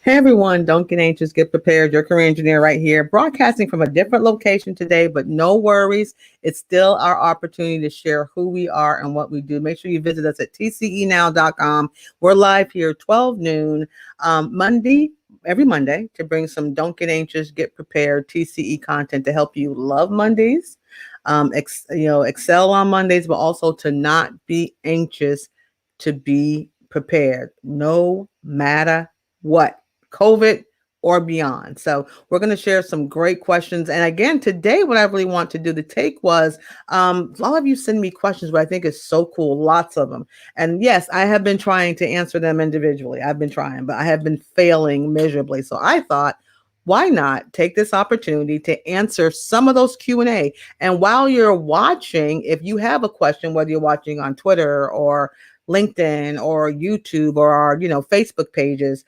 Hey everyone, don't get anxious, get prepared. Your career engineer right here, broadcasting from a different location today, but no worries. It's still our opportunity to share who we are and what we do. Make sure you visit us at tcenow.com. We're live here 12 noon, every Monday, to bring some don't get anxious, get prepared TCE content to help you love Mondays, excel on Mondays, but also to not be anxious, to be prepared no matter what. COVID or beyond. So we're going to share some great questions. And again, today, what I really want to do, the take was, a lot of you send me questions, but I think it's so cool. Lots of them. And yes, I have been trying to answer them individually. I've been trying, but I have been failing miserably. So I thought, why not take this opportunity to answer some of those Q&A? And while you're watching, if you have a question, whether you're watching on Twitter or LinkedIn or YouTube or our, Facebook pages,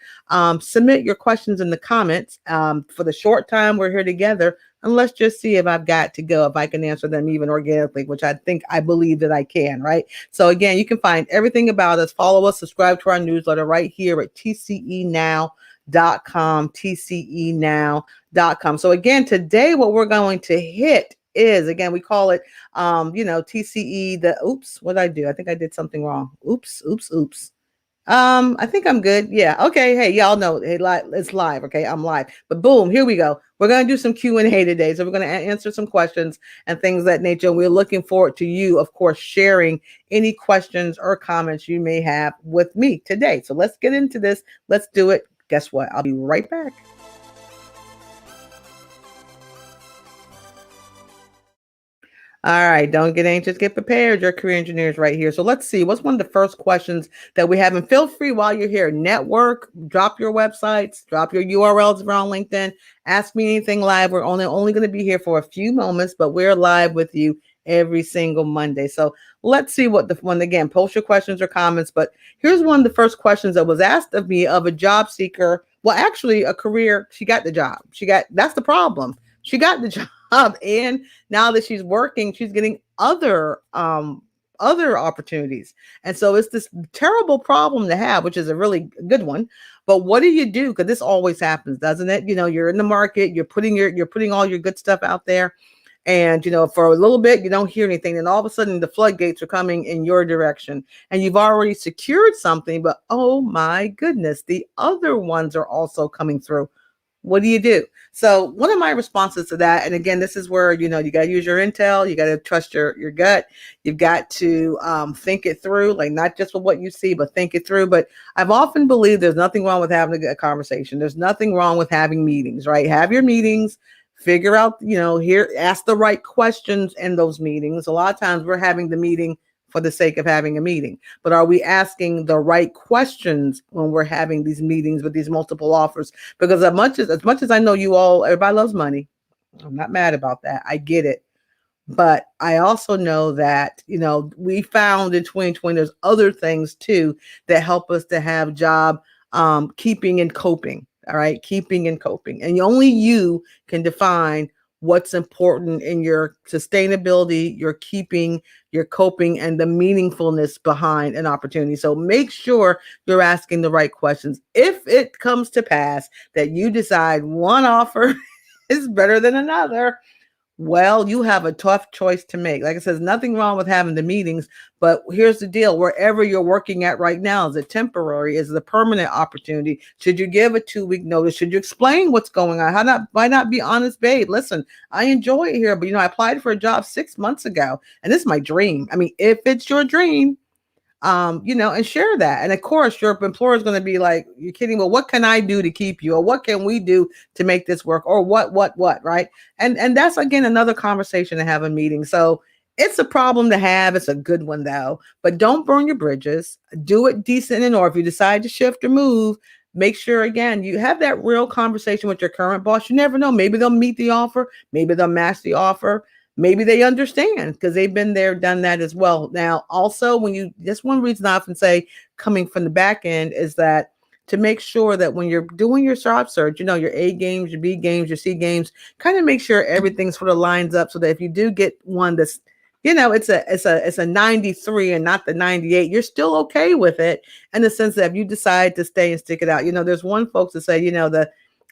submit your questions in the comments. For the short time we're here together, and let's just see if I've got to go, if I can answer them even organically, which I believe that I can, right? So again, you can find everything about us. Follow us, subscribe to our newsletter right here at tcenow.com, tcenow.com. So again, today what we're going to hit is, again, we call it, TCE, what did I do? I think I did something wrong. Oops. I think I'm good. Yeah. Okay. Hey, y'all know it's live. Okay. I'm live, but boom, here we go. We're going to do some Q&A today. So we're going to answer some questions and things of that nature. We're looking forward to you, of course, sharing any questions or comments you may have with me today. So let's get into this. Let's do it. Guess what? I'll be right back. All right, don't get anxious, get prepared. Your career engineers right here. So let's see, what's one of the first questions that we have? And feel free while you're here, network, drop your websites, drop your URLs around LinkedIn, ask me anything live. We're only going to be here for a few moments, but we're live with you every single Monday. So let's see what the one, again, post your questions or comments. But here's one of the first questions that was asked of me, of a job seeker. Well, actually a career, she got the job. That's the problem. She got the job. And now that she's working, she's getting other opportunities. And so it's this terrible problem to have, which is a really good one. But what do you do? Because this always happens, doesn't it? You're in the market, you're putting all your good stuff out there. And, for a little bit, you don't hear anything. And all of a sudden the floodgates are coming in your direction and you've already secured something, but oh my goodness, the other ones are also coming through. What do you do? So one of my responses to that, and again, this is where, you got to use your intel, you got to trust your gut. You've got to think it through, like not just with what you see, but think it through. But I've often believed there's nothing wrong with having a conversation. There's nothing wrong with having meetings, right? Have your meetings, figure out, ask the right questions in those meetings. A lot of times we're having the meeting for the sake of having a meeting, but are we asking the right questions when we're having these meetings with these multiple offers? Because as much as I know everybody loves money. I'm not mad about that. I get it. But I also know that, we found in 2020, there's other things too that help us to have job keeping and coping. All right. Keeping and coping. And only you can define what's important in your sustainability, your keeping, your coping, and the meaningfulness behind an opportunity. So make sure you're asking the right questions. If it comes to pass that you decide one offer is better than another, well, you have a tough choice to make. Like I said, there's nothing wrong with having the meetings, but here's the deal. Wherever you're working at right now, is it temporary? Is it a permanent opportunity? Should you give a 2-week notice? Should you explain what's going on? Why not be honest, babe? Listen, I enjoy it here, but I applied for a job 6 months ago and this is my dream. I mean, if it's your dream, and share that. And of course, your employer is going to be like, you're kidding. Well, what can I do to keep you? Or what can we do to make this work? Or what, right? And that's, again, another conversation to have a meeting. So it's a problem to have. It's a good one, though. But don't burn your bridges. Do it decent and or if you decide to shift or move, make sure, again, you have that real conversation with your current boss. You never know. Maybe they'll meet the offer. Maybe they'll match the offer. Maybe they understand because they've been there, done that as well. Now, also, that's one reason I often say coming from the back end is that to make sure that when you're doing your job search, your A games, your B games, your C games, kind of make sure everything sort of lines up so that if you do get one that's, it's a 93 and not the 98. You're still okay with it in the sense that if you decide to stay and stick it out. There's one folks that say,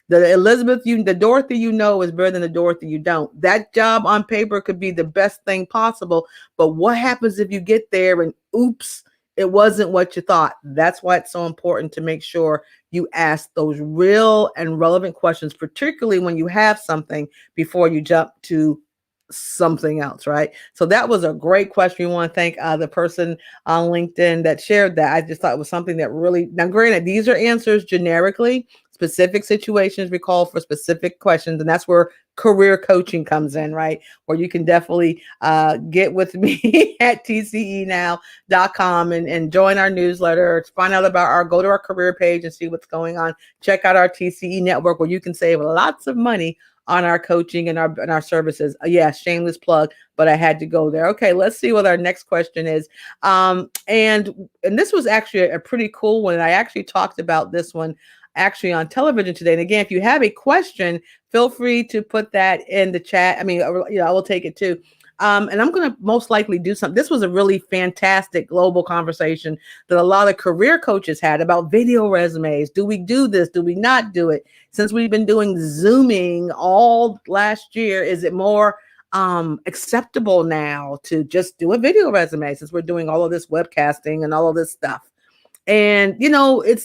the Elizabeth, the Dorothy is better than the Dorothy you don't. That job on paper could be the best thing possible, but what happens if you get there and oops, it wasn't what you thought? That's why it's so important to make sure you ask those real and relevant questions, particularly when you have something, before you jump to something else, right? So that was a great question. We want to thank the person on LinkedIn that shared that. I just thought it was something that really, now granted, these are answers generically. Specific situations recall for specific questions, and that's where career coaching comes in, right? Where you can definitely get with me at tcenow.com and join our newsletter, find out about go to our career page and see what's going on. Check out our TCE network where you can save lots of money on our coaching and our services. Yeah, shameless plug, but I had to go there. Okay, let's see what our next question is. And this was actually a pretty cool one. I actually talked about this one actually on television today. And again, if you have a question, feel free to put that in the chat. I mean, I will take it too. And I'm going to most likely do something. This was a really fantastic global conversation that a lot of career coaches had about video resumes. Do we do this? Do we not do it? Since we've been doing Zooming all last year, is it more acceptable now to just do a video resume since we're doing all of this webcasting and all of this stuff? And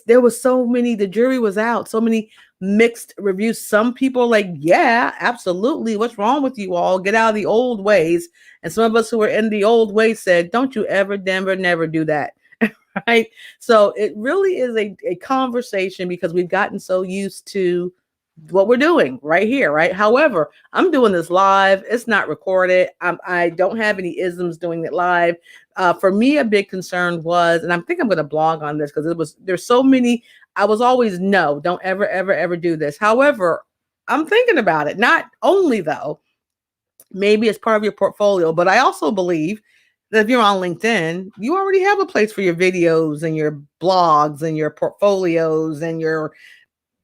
there was so many, the jury was out, so many mixed reviews. Some people like, yeah, absolutely. What's wrong with you all? Get out of the old ways. And some of us who were in the old ways said, don't you ever, never do that. Right. So it really is a conversation because we've gotten so used to what we're doing right here. Right. However, I'm doing this live. It's not recorded. I don't have any isms doing it live. For me, a big concern was, and I think I'm going to blog on this because there's so many. I was always, no, don't ever do this. However, I'm thinking about it. Not only though, maybe it's part of your portfolio, but I also believe that if you're on LinkedIn, you already have a place for your videos and your blogs and your portfolios and your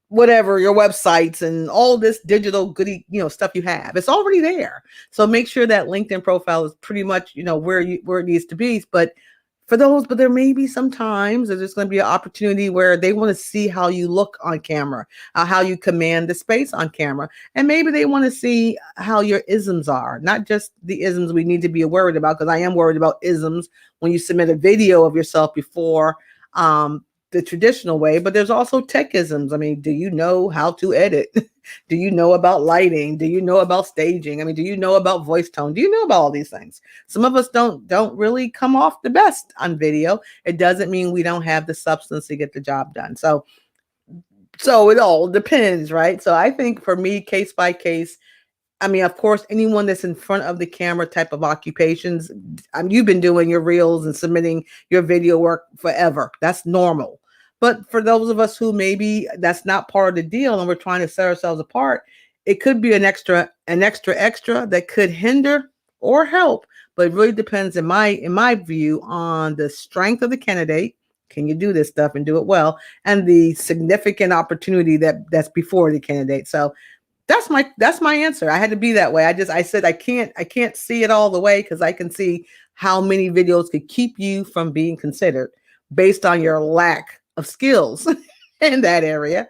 whatever, your websites and all this digital goody, stuff you have. It's already there. So make sure that LinkedIn profile is pretty much, where it needs to be. But there may be sometimes there's going to be an opportunity where they want to see how you look on camera, how you command the space on camera. And maybe they want to see how your isms are, not just the isms we need to be worried about, because I am worried about isms when you submit a video of yourself before the traditional way, but there's also techisms. I mean, do you know how to edit? Do you know about lighting? Do you know about staging? I mean, do you know about voice tone? Do you know about all these things? Some of us don't really come off the best on video. It doesn't mean we don't have the substance to get the job done. So it all depends, right? So I think for me, case by case, I mean, of course, anyone that's in front of the camera type of occupations, you've been doing your reels and submitting your video work forever. That's normal. But for those of us who maybe that's not part of the deal and we're trying to set ourselves apart, it could be an extra that could hinder or help. But it really depends, in my view, on the strength of the candidate. Can you do this stuff and do it well? And the significant opportunity that's before the candidate. So that's my answer. I had to be that way. I said I can't see it all the way because I can see how many videos could keep you from being considered based on your lack of skills in that area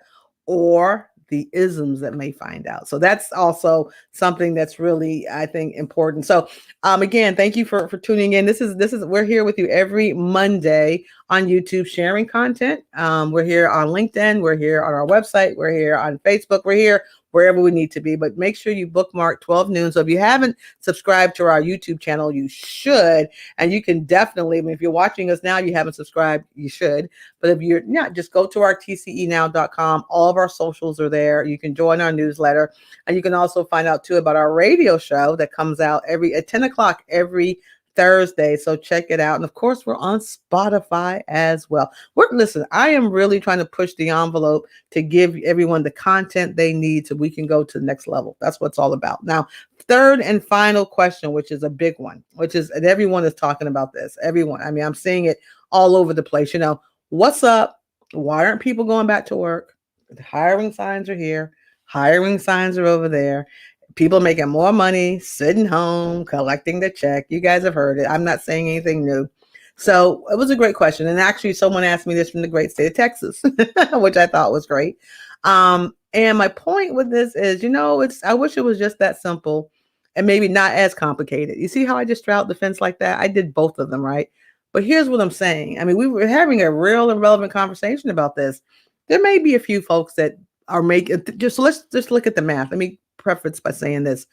or the isms that may find out. So that's also something that's really, I think, important. So again, thank you for tuning in. This is we're here with you every Monday on YouTube sharing content. We're here on LinkedIn, we're here on our website, we're here on Facebook, we're here wherever we need to be, but make sure you bookmark 12 noon. So if you haven't subscribed to our YouTube channel, you should, and you can definitely, I mean, if you're watching us now, you haven't subscribed, you should, but if you're not, just go to our tcenow.com. All of our socials are there. You can join our newsletter, and you can also find out too about our radio show that comes out at 10 o'clock every Thursday. So check it out. And of course, we're on Spotify as well. Listen, I am really trying to push the envelope to give everyone the content they need so we can go to the next level. That's what it's all about. Now, third and final question, which is a big one, and everyone is talking about this. Everyone. I mean, I'm seeing it all over the place. What's up? Why aren't people going back to work? The hiring signs are here. Hiring signs are over there. People making more money, sitting home, collecting the check. You guys have heard it. I'm not saying anything new. So it was a great question. And actually, someone asked me this from the great state of Texas, which I thought was great. And my point with this is, I wish it was just that simple and maybe not as complicated. You see how I just straddled the fence like that? I did both of them, right? But here's what I'm saying. I mean, we were having a real and relevant conversation about this. There may be a few folks that are making, let's just look at the math. Let me preface by saying this.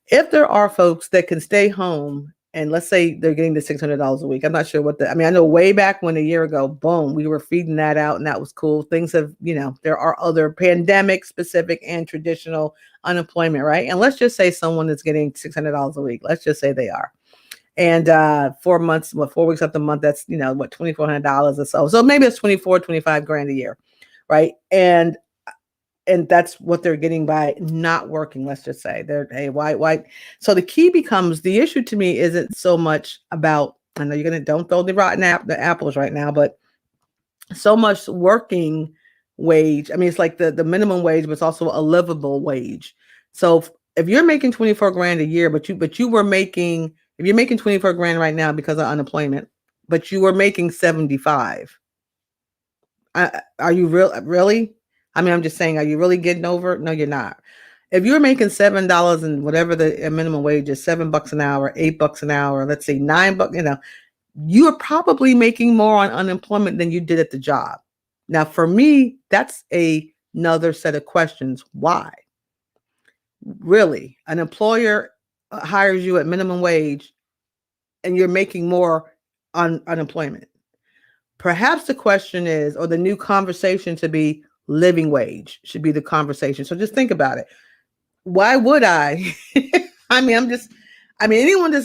If there are folks that can stay home and let's say they're getting the $600 a week, I'm not sure I know way back when a year ago, boom, we were feeding that out and that was cool. Things have, there are other pandemic specific and traditional unemployment, right? And let's just say someone is getting $600 a week. Let's just say they are. And 4 months, 4 weeks up the month, that's, $2,400 or so. So maybe it's 24, 25 grand a year, right? And that's what they're getting by not working. Let's just say hey, why? So the key becomes, the issue to me isn't so much about, I know don't throw the apples right now, but so much working wage. I mean, it's like the minimum wage, but it's also a livable wage. So if you're making 24 grand a year, if you're making 24 grand right now because of unemployment, but you were making 75, are you really? I mean, I'm just saying, are you really getting over it? No, you're not. If you're making $7 and whatever the minimum wage is, $7 an hour, $8 an hour, let's say $9, you're probably making more on unemployment than you did at the job. Now, for me, that's another set of questions. Why? Really, an employer hires you at minimum wage and you're making more on unemployment. Perhaps the question is, or the new conversation to be, living wage should be the conversation. So just think about it. Why would I? Anyone that's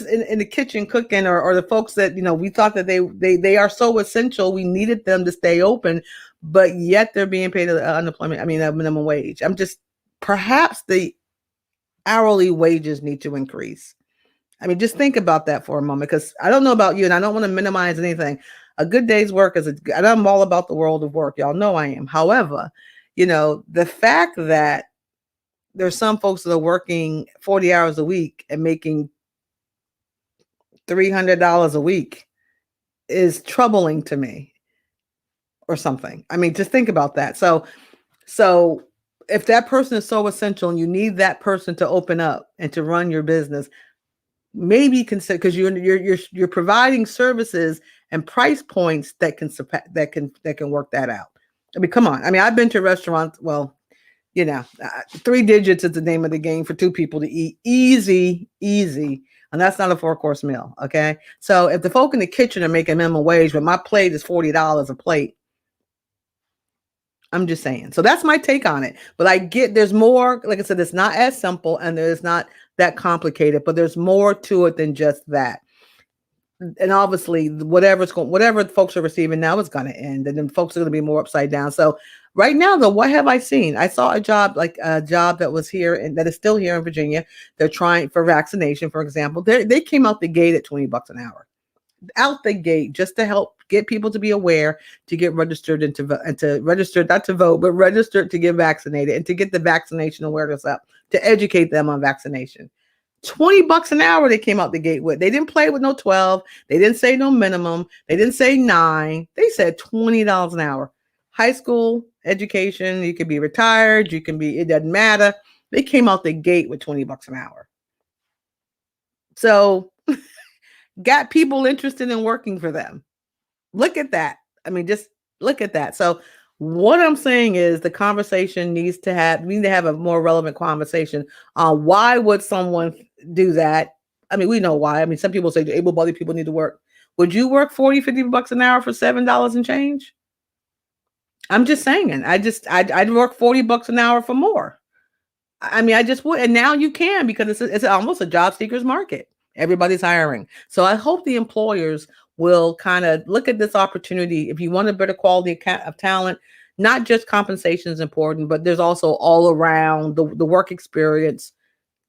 in the kitchen cooking or the folks that, we thought that they are so essential. We needed them to stay open, but yet they're being paid unemployment. A minimum wage. Perhaps the hourly wages need to increase. Just think about that for a moment, because I don't know about you and I don't want to minimize anything. A good day's work and I'm all about the world of work. Y'all know I am. However, the fact that there's some folks that are working 40 hours a week and making $300 a week is troubling to me or something. Just think about that. So if that person is so essential and you need that person to open up and to run your business, maybe consider, because you're providing services and price points that can work that out. Come on. I've been to restaurants. Well, 3 digits is the name of the game for 2 people to eat. Easy, and that's not a 4-course meal. Okay, so if the folk in the kitchen are making minimum wage, but my plate is $40 a plate, I'm just saying. So that's my take on it. But I get there's more. Like I said, it's not as simple and there's not that complicated, but there's more to it than just that. And obviously, whatever folks are receiving now is going to end, and then folks are going to be more upside down. So right now, though, what have I seen? I saw a job that was here and that is still here in Virginia. They're trying for vaccination, for example. They came out the gate at $20 an hour, out the gate, just to help get people to be aware, to get registered and to register, not to vote, but registered to get vaccinated and to get the vaccination awareness up, to educate them on vaccination. $20 an hour they came out the gate with. They didn't play with no 12. They didn't say no minimum. They didn't say 9. They said $20 an hour. High school education, you can be retired, it doesn't matter. They came out the gate with $20 an hour. So got people interested in working for them. Look at that. Just look at that. So what I'm saying is the conversation we need to have a more relevant conversation on why would someone do that? We know why. Some people say able-bodied people need to work. Would you work $40-$50 an hour for $7 and change? I'm just saying. I'd work $40 an hour for more. I just would. And now you can, because it's almost a job seekers market. Everybody's hiring. So I hope the employers will kind of look at this opportunity. If you want a better quality of talent, not just compensation is important, but there's also all around the work experience.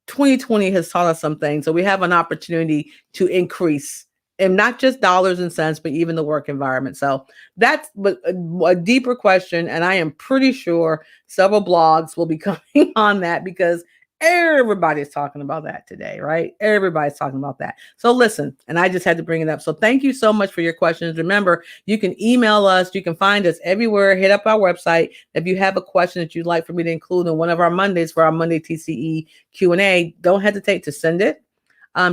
2020 has taught us some things. So we have an opportunity to increase, and not just dollars and cents, but even the work environment. So that's a deeper question. And I am pretty sure several blogs will be coming on that, because Everybody's talking about that today, right? Everybody's talking about that. So listen, and I just had to bring it up. So thank you so much for your questions. Remember, you can email us. You can find us everywhere. Hit up our website. If you have a question that you'd like for me to include in one of our Mondays for our Monday TCE Q&A, don't hesitate to send it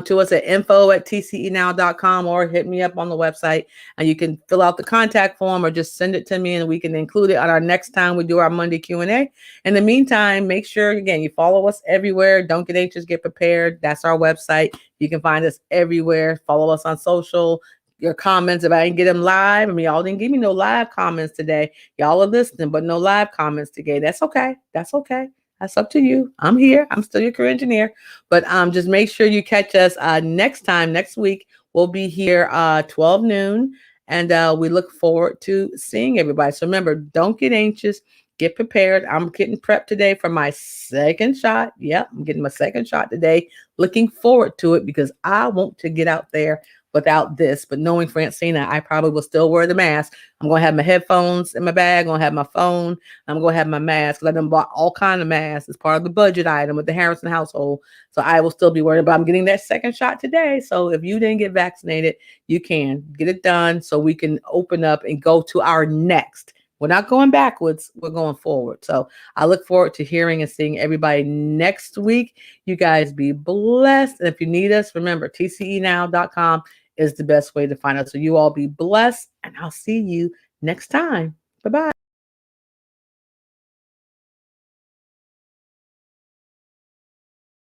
to us at info@tcenow.com, or hit me up on the website, and you can fill out the contact form or just send it to me and we can include it on our next time we do our Monday Q&A. In the meantime, make sure, again, you follow us everywhere. Don't get anxious, get prepared. That's our website. You can find us everywhere. Follow us on social. Your comments, if I didn't get them live, I mean, y'all didn't give me no live comments today. Y'all are listening, but no live comments today. That's okay. That's okay. That's up to you. I'm here. I'm still your career engineer. But just make sure you catch us next time. Next week, we'll be here 12 noon. And we look forward to seeing everybody. So remember, don't get anxious. Get prepared. I'm getting prepped today for my second shot. Yep, I'm getting my second shot today. Looking forward to it because I want to get out there without this. But knowing Francina, I probably will still wear the mask. I'm going to have my headphones in my bag. I'm going to have my phone. I'm going to have my mask. Let them bought all kind of masks as part of the budget item with the Harrison household. So I will still be worried, but I'm getting that second shot today. So if you didn't get vaccinated, you can get it done so we can open up and go to our next. We're not going backwards. We're going forward. So I look forward to hearing and seeing everybody next week. You guys be blessed. And if you need us, remember, tcenow.com is the best way to find us. So you all be blessed, and I'll see you next time. Bye-bye.